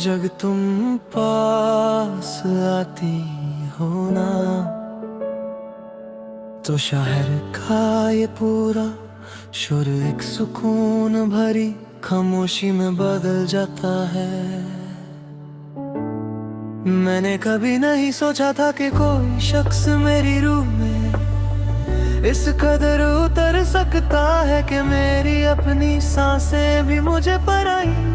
जग तुम पास आती हो ना, तो शहर का ये पूरा शोर एक सुकून भरी खामोशी में बदल जाता है। मैंने कभी नहीं सोचा था कि कोई शख्स मेरी रूह में इस कदर उतर सकता है कि मेरी अपनी सांसें भी मुझे पराई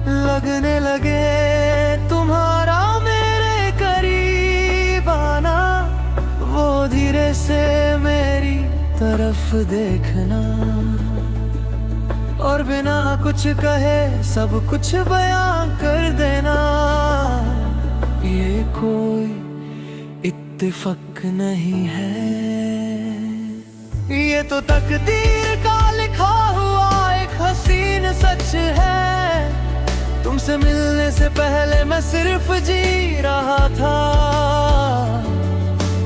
लगने लगे। तुम्हारा मेरे करीब आना, वो धीरे से मेरी तरफ देखना, और बिना कुछ कहे सब कुछ बयां कर देना। ये कोई इत्तेफाक नहीं है, ये तो तकदीर का लिखा हुआ एक हसीन सच है। तुमसे मिलने से पहले मैं सिर्फ जी रहा था,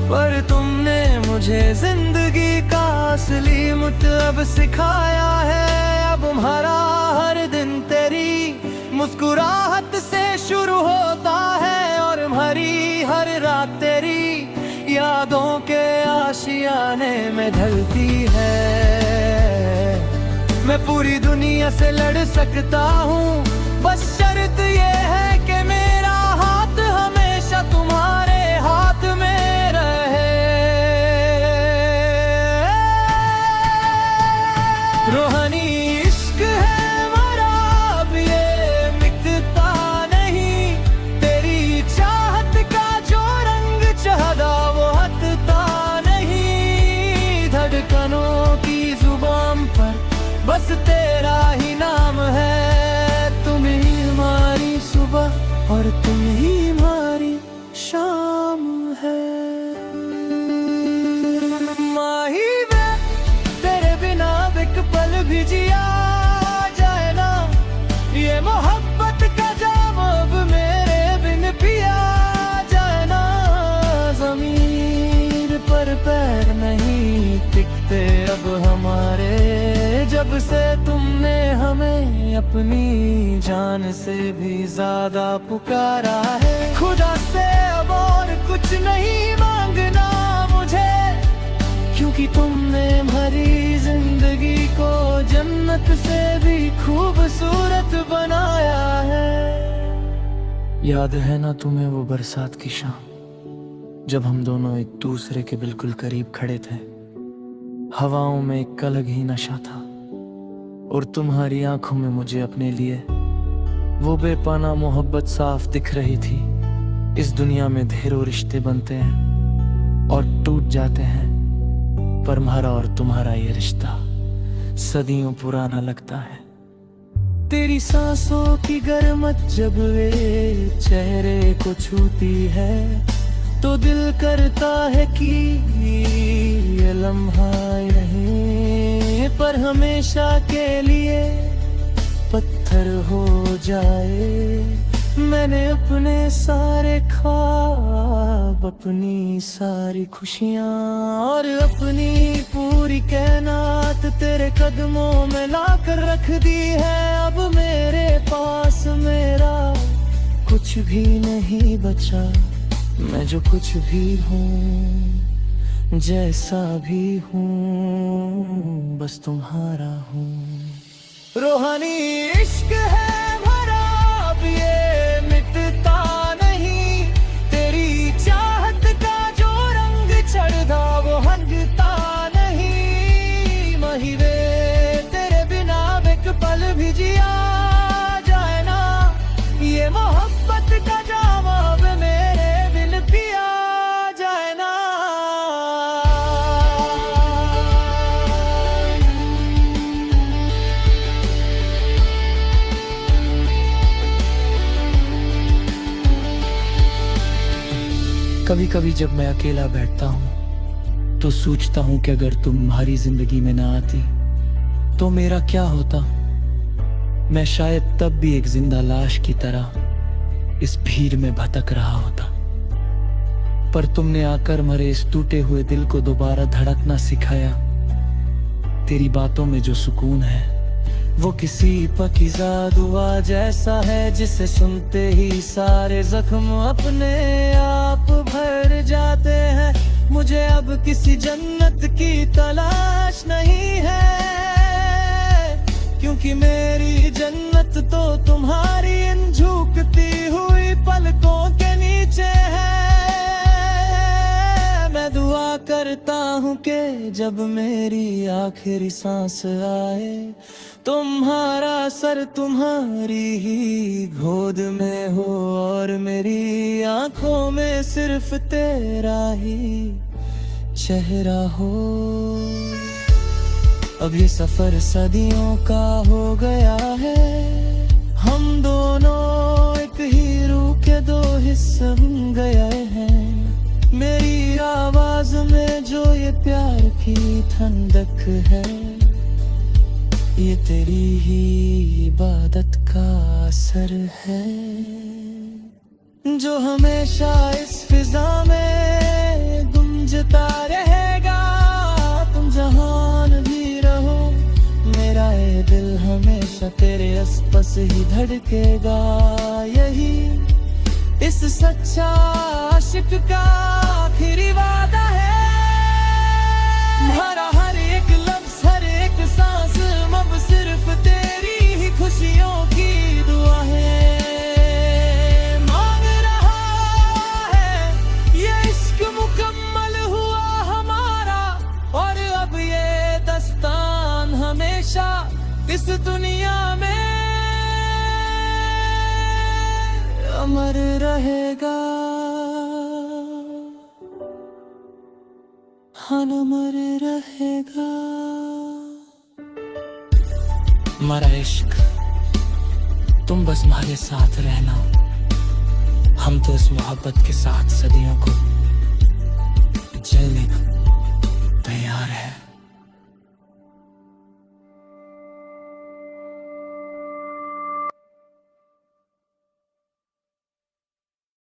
पर तुमने मुझे जिंदगी का असली मतलब सिखाया है। अब हमारा हर दिन तेरी मुस्कुराहट से शुरू होता है, और हमारी हर रात तेरी यादों के आशियाने में ढलती है। मैं पूरी दुनिया से लड़ सकता हूँ, बस शर्त ये है कि मेरा हाथ हमेशा तुम्हारे हाथ में रहे। रूहानी इश्क है हमारा, अब ये मिटता नहीं। तेरी चाहत का जो रंग चढ़ा वो हटता नहीं। धड़कनों की जुबान पर बस तेरा ही नाम है। तुम ही हमारी सुबह और तुम ही हमारी शाम है। माही वे तेरे बिना एक पल भी जिया जाए ना। ये मोहब्बत का जाम अब मेरे बिन पिया जाए ना। ज़मीर पर पैर नहीं टिकते अब हमारे, जब से तुमने हमें अपनी जान से भी ज्यादा पुकारा है। खुदा से अब और कुछ नहीं मांगना मुझे, क्योंकि तुमने भरी जिंदगी को जन्नत से भी खूबसूरत बनाया है। याद है ना तुम्हें वो बरसात की शाम, जब हम दोनों एक दूसरे के बिल्कुल करीब खड़े थे। हवाओं में एक अलग ही नशा था, और तुम्हारी आंखों में मुझे अपने लिए वो बेपनाह मोहब्बत साफ दिख रही थी। इस दुनिया में ढेरों रिश्ते बनते हैं और टूट जाते हैं, पर हमारा और तुम्हारा ये रिश्ता सदियों पुराना लगता है। तेरी सांसों की गर्मत जब वे चेहरे को छूती है, तो दिल करता है कि ये लम्हा रहे, पर हमेशा के लिए पत्थर हो जाए। मैंने अपने सारे ख्वाब, अपनी सारी खुशियाँ और अपनी पूरी कायनात तेरे कदमों में लाकर रख दी है। अब मेरे पास मेरा कुछ भी नहीं बचा। मैं जो कुछ भी हूँ, जैसा भी हूँ, बस तुम्हारा हूँ। रूहानी इश्क है हमारा, अब ये मिटता नहीं। तेरी चाहत का जो रंग चढ़ा वो हटता नहीं। महिवे तेरे बिना एक पल भी जिया जाए ना। ये मोहब्बत का जाम अब मेरे बिन पिया जाए ना। कभी कभी जब मैं अकेला बैठता हूँ तो सोचता हूँ कि अगर तुम्हारी जिंदगी में ना आती तो मेरा क्या होता। मैं शायद तब भी एक जिंदा लाश की तरह इस भीड़ में भटक रहा होता, पर तुमने आकर मेरे इस टूटे हुए दिल को दोबारा धड़कना सिखाया। तेरी बातों में जो सुकून है वो किसी पकीज़ा दुआ जैसा है जिसे सुनते ही सारे जख्म अपने आप भर जाते हैं। मुझे अब किसी जन्नत की तलाश नहीं है, क्योंकि मेरी जन्नत तो तुम्हारी इन झुकती हुई पलकों के नीचे है। मैं दुआ करता हूँ कि जब मेरी आखिरी सांस आए, तुम्हारा सर तुम्हारी ही गोद में हो और मेरी आंखों में सिर्फ तेरा ही चेहरा हो। अब ये सफर सदियों का हो गया है, हम दोनों एक ही रूह के दो हिस्से बन गए हैं। मेरी आवाज में जो ये प्यार की ठंडक है, ये तेरी ही इबादत का असर है, जो हमेशा इस फिजा में गूंजता रहेगा। तुम जहान भी रहो, मेरा ये दिल हमेशा तेरे आसपास ही धड़केगा। यही इस सच्चा आशिक का आखिरी वादा है। हमारा हर एक लफ्ज़, हर एक सांस अब सिर्फ तेरी ही खुशियों की दुआ है। मांग रहा है ये इश्क मुकम्मल हुआ हमारा, और अब ये दस्तान हमेशा इस दुनिया में अमर रहेगा। हाँ, अमर रहेगा। हमारा इश्क, तुम बस हमारे साथ रहना। हम तो इस मोहब्बत के साथ सदियों को जलने को तैयार है।